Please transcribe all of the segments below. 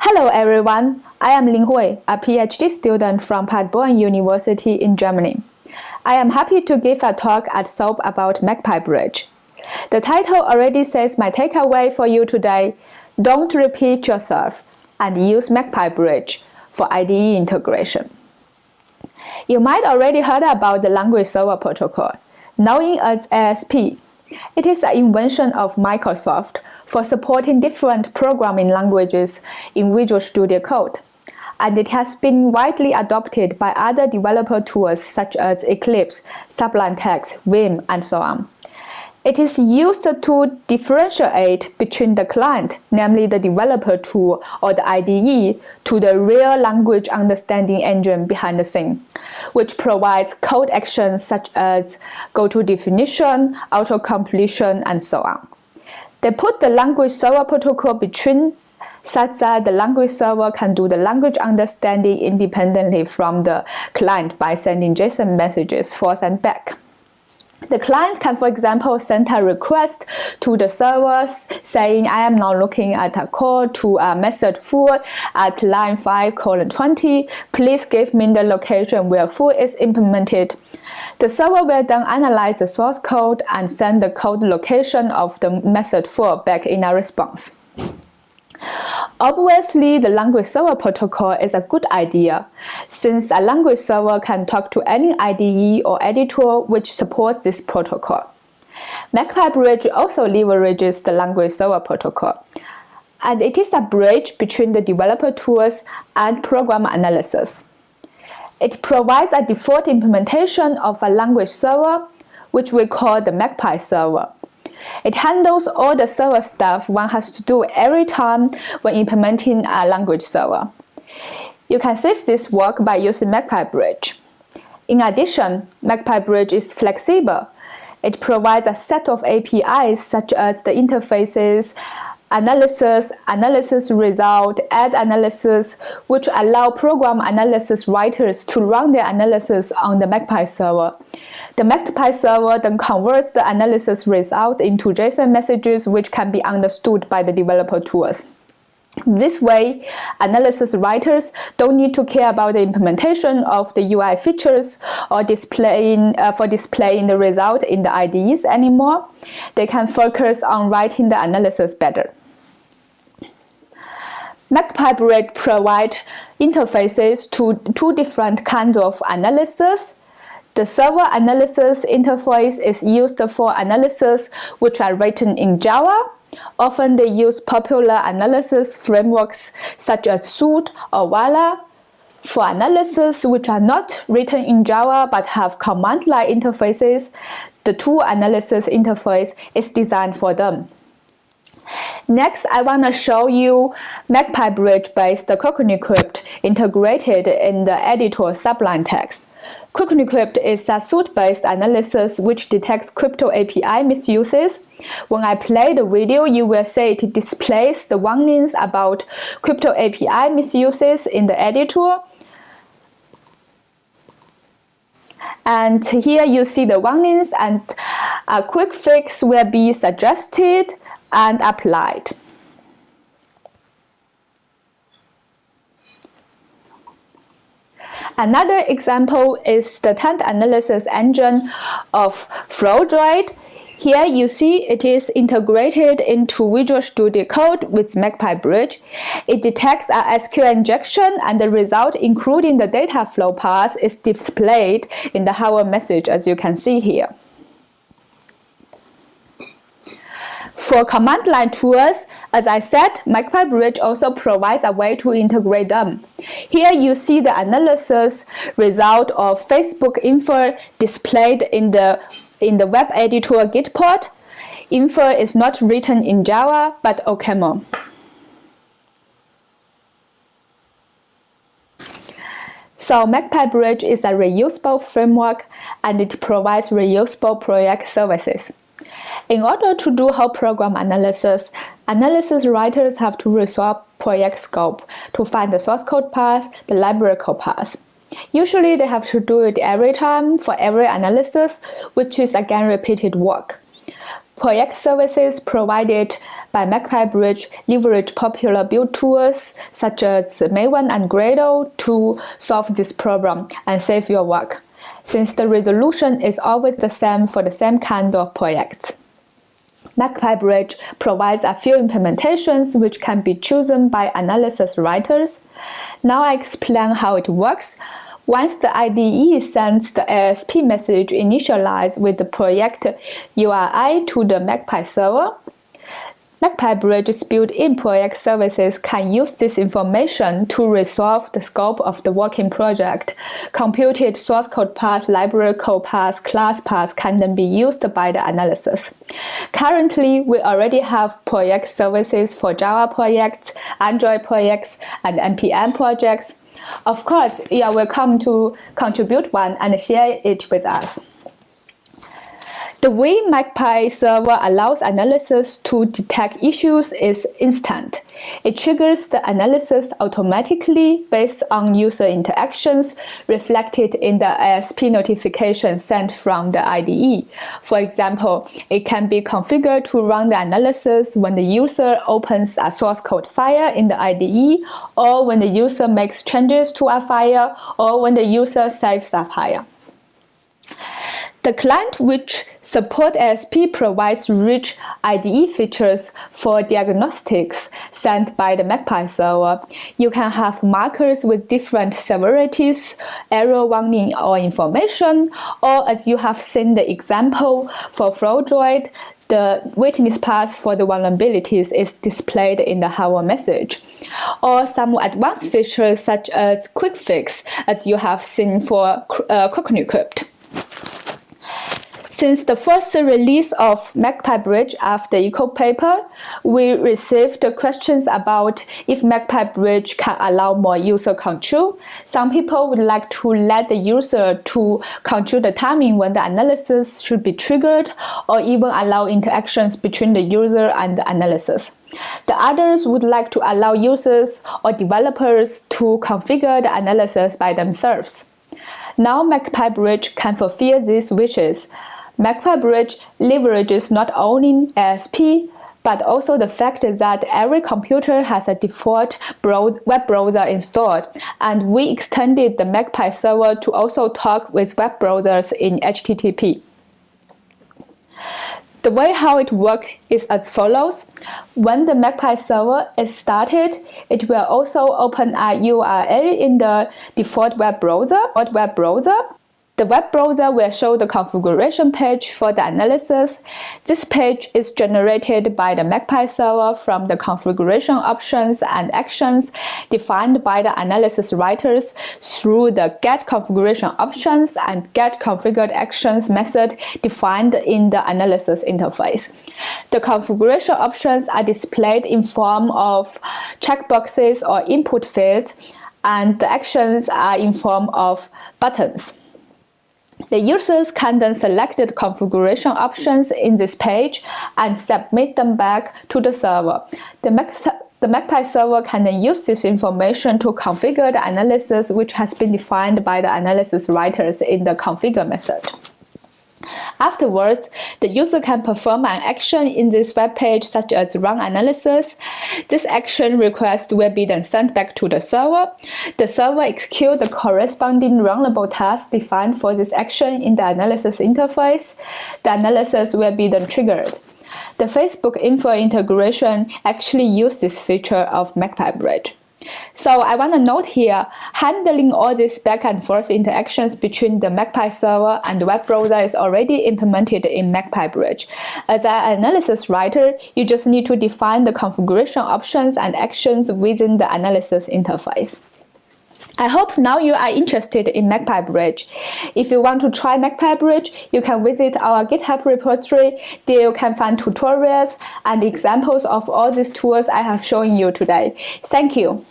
Hello everyone, I am Lin Hui, a PhD student from Paderborn University in Germany. I am happy to give a talk at SOAP about MagpieBridge. The title already says my takeaway for you today: don't repeat yourself and use MagpieBridge for IDE integration. You might already heard about the language server protocol, known as ASP. It is an invention of Microsoft for supporting different programming languages in Visual Studio Code, and it has been widely adopted by other developer tools such as Eclipse, Sublime Text, Vim, and so on. It is used to differentiate between the client, namely the developer tool or the IDE, to the real language understanding engine behind the scene, which provides code actions such as go-to definition, auto-completion, and so on. They put the language server protocol between such that the language server can do the language understanding independently from the client by sending JSON messages forth and back. The client can, for example, send a request to the servers saying, I am now looking at a call to a method foo at line 5:20. Please give me the location where foo is implemented. The server will then analyze the source code and send the code location of the method foo back in a response. Obviously, the language server protocol is a good idea, since a language server can talk to any IDE or editor which supports this protocol. MagpieBridge also leverages the language server protocol, and it is a bridge between the developer tools and program analysis. It provides a default implementation of a language server, which we call the Magpie server. It handles all the server stuff one has to do every time when implementing a language server. You can save this work by using MagpieBridge. In addition, MagpieBridge is flexible. It provides a set of APIs such as the interfaces, analysis result, add analysis, which allow program analysis writers to run their analysis on the Magpie server. The Magpie server then converts the analysis result into JSON messages which can be understood by the developer tools. This way, analysis writers don't need to care about the implementation of the UI features or displaying the result in the IDEs anymore. They can focus on writing the analysis better. MagpieBridge provides interfaces to two different kinds of analysis. The server analysis interface is used for analysis which are written in Java. Often they use popular analysis frameworks such as Suite or Vala. For analysis which are not written in Java but have command-line interfaces, the tool analysis interface is designed for them. Next, I want to show you MagpieBridge-based QuickEncrypt integrated in the editor Sublime Text. QuickEncrypt is a suite-based analysis which detects crypto API misuses. When I play the video, you will see it displays the warnings about crypto API misuses in the editor. And here you see the warnings, and a quick fix will be suggested and applied. Another example is the tense analysis engine of FlowDroid. Here you see it is integrated into Visual Studio Code with MagpieBridge. It detects a SQL injection, and the result, including the data flow path, is displayed in the hello message, as you can see here. For command line tools, as I said, MagpieBridge also provides a way to integrate them. Here you see the analysis result of Facebook info displayed in the web editor Gitport. Info is not written in Java but OCaml. So MagpieBridge is a reusable framework, and it provides reusable project services. In order to do whole program analysis writers have to resolve project scope to find the source code path, the library code path. Usually they have to do it every time for every analysis, which is again repeated work. Project services provided by MagpieBridge leverage popular build tools such as Maven and Gradle to solve this problem and save your work, since the resolution is always the same for the same kind of projects. MagpieBridge provides a few implementations which can be chosen by analysis writers. Now I explain how it works. Once the IDE sends the ASP message initialized with the project URI to the Magpie server, MagpieBridge's built-in project services can use this information to resolve the scope of the working project. Computed source code paths, library code paths, class paths can then be used by the analysis. Currently, we already have project services for Java projects, Android projects, and NPM projects. Of course, you are welcome to contribute one and share it with us. The way Magpie server allows analysis to detect issues is instant. It triggers the analysis automatically based on user interactions reflected in the ASP notification sent from the IDE. For example, it can be configured to run the analysis when the user opens a source code file in the IDE, or when the user makes changes to a file, or when the user saves a file. The client which supports ASP provides rich IDE features for diagnostics sent by the Magpie server. You can have markers with different severities, error warning or information, or as you have seen the example for FlowDroid, the witness path for the vulnerabilities is displayed in the hello message, or some advanced features such as quick fix, as you have seen for CockNeCrypt. Since the first release of MagpieBridge after eco paper, we received questions about if MagpieBridge can allow more user control. Some people would like to let the user to control the timing when the analysis should be triggered, or even allow interactions between the user and the analysis. The others would like to allow users or developers to configure the analysis by themselves. Now MagpieBridge can fulfill these wishes. MagpieBridge leverages not only ASP, but also the fact that every computer has a default web browser installed, and we extended the Magpie server to also talk with web browsers in HTTP. The way how it works is as follows. When the Magpie server is started, it will also open a URL in the default web browser. The web browser will show the configuration page for the analysis. This page is generated by the Magpie server from the configuration options and actions defined by the analysis writers through the get configuration options and get configured actions method defined in the analysis interface. The configuration options are displayed in form of checkboxes or input fields, and the actions are in form of buttons. The users can then select the configuration options in this page and submit them back to the server. The Magpie server can then use this information to configure the analysis which has been defined by the analysis writers in the configure method. Afterwards, the user can perform an action in this web page such as run analysis. This action request will be then sent back to the server. The server executes the corresponding runnable task defined for this action in the analysis interface. The analysis will be then triggered. The Facebook info integration actually uses this feature of MagpieBridge. So I want to note here, handling all these back and forth interactions between the Magpie server and the web browser is already implemented in MagpieBridge. As an analysis writer, you just need to define the configuration options and actions within the analysis interface. I hope now you are interested in MagpieBridge. If you want to try MagpieBridge, you can visit our GitHub repository. There you can find tutorials and examples of all these tools I have shown you today. Thank you.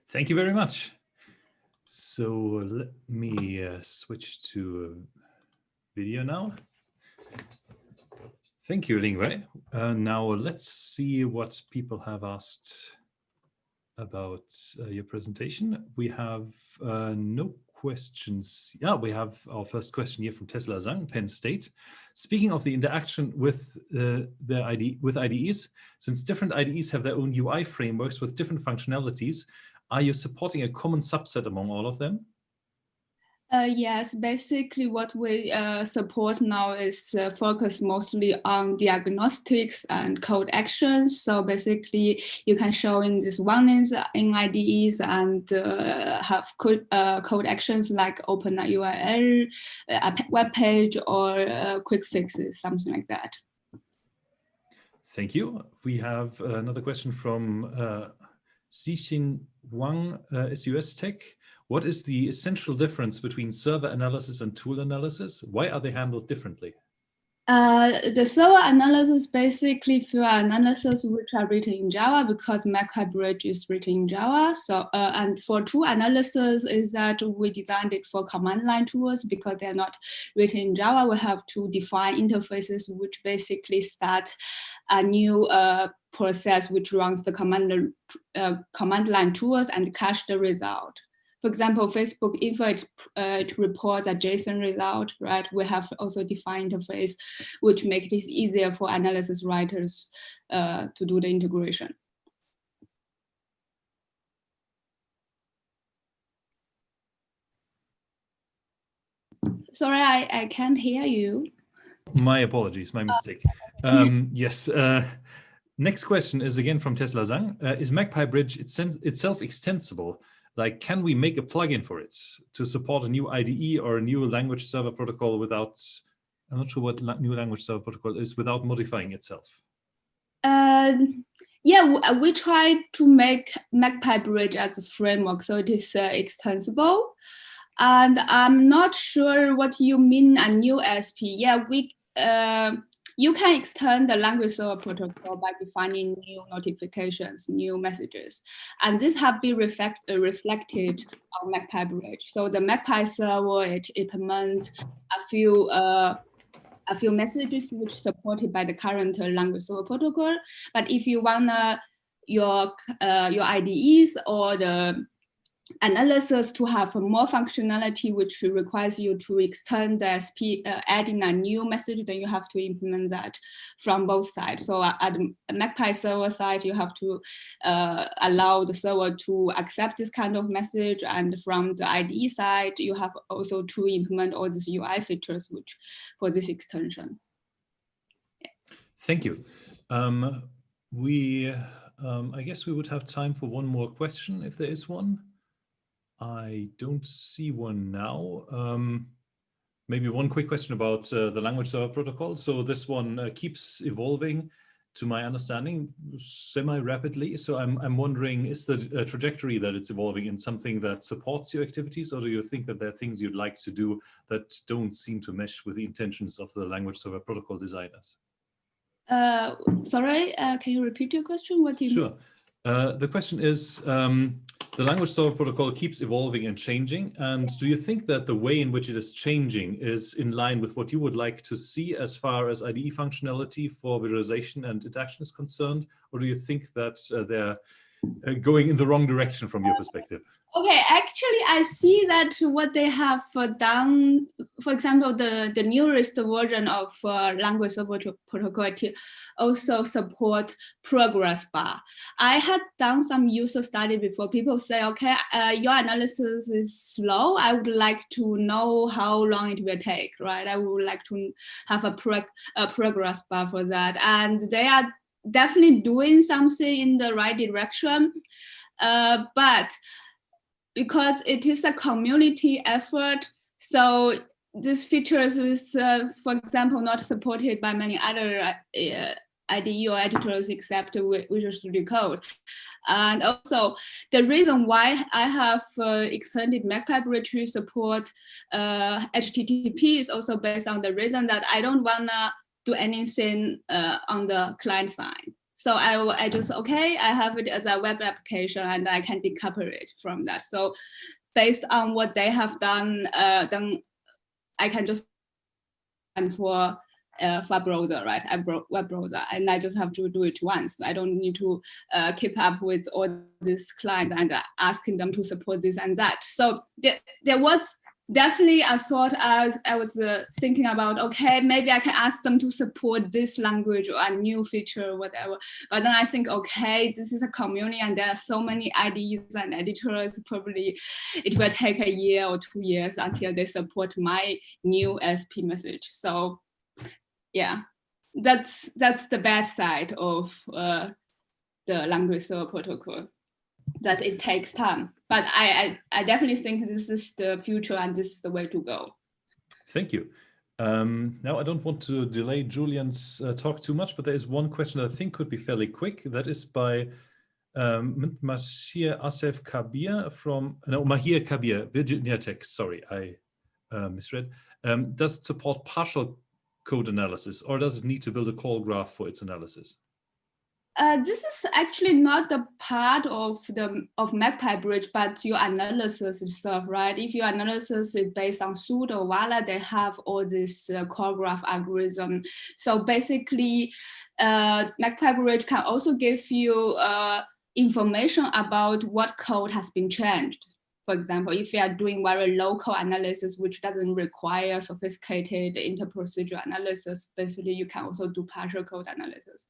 Thank you very much. So let me switch to video now. Thank you, Lingwei. Now let's see what people have asked about your presentation. We have no questions. Yeah, we have our first question here from Tesla Zhang, Penn State. Speaking of the interaction with with IDEs, since different IDEs have their own UI frameworks with different functionalities, are you supporting a common subset among all of them? Yes, basically what we support now is focus mostly on diagnostics and code actions. So basically you can show in these warnings in IDEs and have code actions like open a URL, a web page, or quick fixes, something like that. Thank you. We have another question from Xixin Wang, SUS Tech. What is the essential difference between server analysis and tool analysis? Why are they handled differently? The server analysis basically for analysis which are written in Java because MagpieBridge is written in Java. So and for tool analysis is that we designed it for command line tools because they're not written in Java. We have to define interfaces which basically start a new process which runs the command line tools and cache the result. For example, Facebook, if it reports a JSON result, right, we have also defined interface, which makes it easier for analysis writers to do the integration. Sorry, I can't hear you. My apologies, my mistake. Yes. Next question is again from Tesla Zhang. Is MagpieBridge itself extensible? Like, can we make a plugin for it to support a new IDE or a new language server protocol without, I'm not sure what new language server protocol is, without modifying itself? Yeah, we try to make MagpieBridge as a framework, so it is extensible. And I'm not sure what you mean a new SP. Yeah, you can extend the language server protocol by defining new notifications, new messages. And this have been reflected on MagpieBridge. So the Magpie server, it implements a few messages which supported by the current language server protocol. But if you wanna your IDEs or the analysis to have more functionality, which requires you to extend the SP, adding a new message, then you have to implement that from both sides. So at the Magpie server side, you have to allow the server to accept this kind of message. And from the IDE side, you have also to implement all these UI features which for this extension. Yeah. Thank you. I guess we would have time for one more question if there is one. I don't see one now. Maybe one quick question about the language server protocol. So this one keeps evolving, to my understanding, semi-rapidly. So I'm wondering, is the trajectory that it's evolving in something that supports your activities, or do you think that there are things you'd like to do that don't seem to mesh with the intentions of the language server protocol designers? Sorry, can you repeat your question? What do you mean? The question is, the language server protocol keeps evolving and changing. And do you think that the way in which it is changing is in line with what you would like to see as far as IDE functionality for visualization and interaction is concerned? Or do you think that they're going in the wrong direction from your perspective? Okay, actually, I see that what they have done, for example, the newest version of language server protocol also support progress bar. I had done some user study before. People say, okay, your analysis is slow. I would like to know how long it will take, right? I would like to have a progress bar for that. And they are definitely doing something in the right direction, but because it is a community effort, so this features is, for example, not supported by many other IDE or editors except Visual Studio Code. And also, the reason why I have extended MagpieBridge to support HTTP is also based on the reason that I don't wanna do anything on the client side. So I just, okay, I have it as a web application and I can decouple it from that. So based on what they have done, then I can just, and for for browser, right? A web browser, and I just have to do it once. I don't need to keep up with all these clients and asking them to support this and that. So there was definitely a thought as I was thinking about, okay, maybe I can ask them to support this language or a new feature or whatever. But then I think, okay, this is a community and there are so many IDEs and editors, probably it will take a year or 2 years until they support my new SP message. So yeah, that's the bad side of the language server protocol, that it takes time. But I definitely think this is the future and this is the way to go. Thank you. Now, I don't want to delay Julian's talk too much, but there is one question that I think could be fairly quick. That is by Mahir Asef Kabir Mahir Kabir, Virginia Tech. Sorry, I misread. Does it support partial code analysis, or does it need to build a call graph for its analysis? This is actually not the part of MagpieBridge, but your analysis stuff, right? If your analysis is based on pseudo Vala, they have all this call graph algorithm. So basically, MagpieBridge can also give you information about what code has been changed. For example, if you are doing very local analysis, which doesn't require sophisticated interprocedure analysis, basically you can also do partial code analysis.